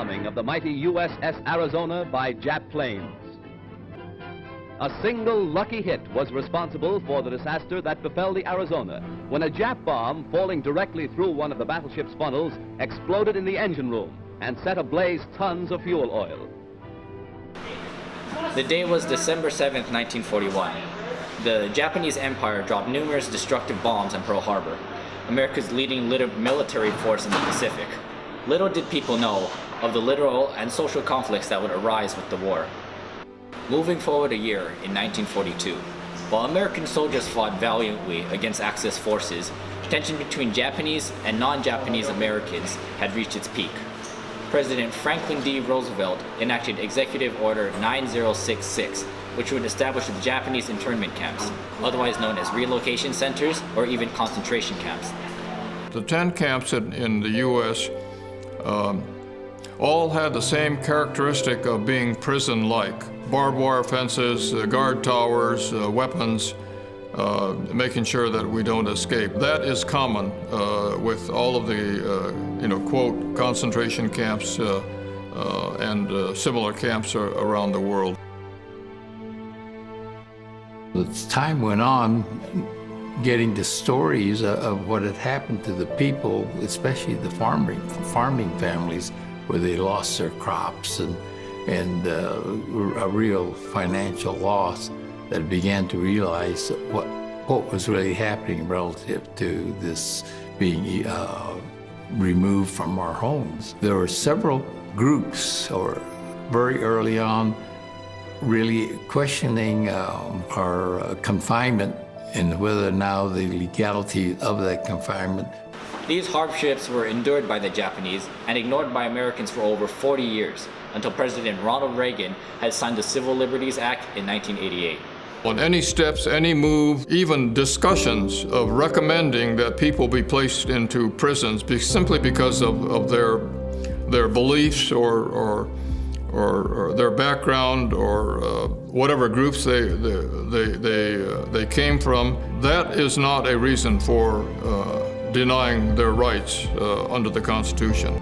bombing of the mighty USS Arizona by Jap planes. A single lucky hit was responsible for the disaster that befell the Arizona when a Jap bomb falling directly through one of the battleship's funnels exploded in the engine room and set ablaze tons of fuel oil. The day was December 7th, 1941. The Japanese Empire dropped numerous destructive bombs on Pearl Harbor, America's leading military force in the Pacific. Little did people know of the literal and social conflicts that would arise with the war. Moving forward a year in 1942, while American soldiers fought valiantly against Axis forces, tension between Japanese and non-Japanese Americans had reached its peak. President Franklin D. Roosevelt enacted Executive Order 9066, which would establish the Japanese internment camps, otherwise known as relocation centers or even concentration camps. The 10 camps in the U.S. All had the same characteristic of being prison-like. Barbed wire fences, guard towers, weapons, making sure that we don't escape. That is common with all of the, quote, concentration camps and similar camps around the world. As time went on, getting the stories of what had happened to the people, especially the farming families, where they lost their crops and a real financial loss, that began to realize what was really happening relative to this being removed from our homes. There were several groups, or very early on, really questioning our confinement and whether now the legality of that confinement. These hardships were endured by the Japanese and ignored by Americans for over 40 years, until President Ronald Reagan had signed the Civil Liberties Act in 1988. On any steps, any move, even discussions of recommending that people be placed into prisons simply because of their beliefs or their background or whatever groups they came from, that is not a reason for denying their rights under the Constitution.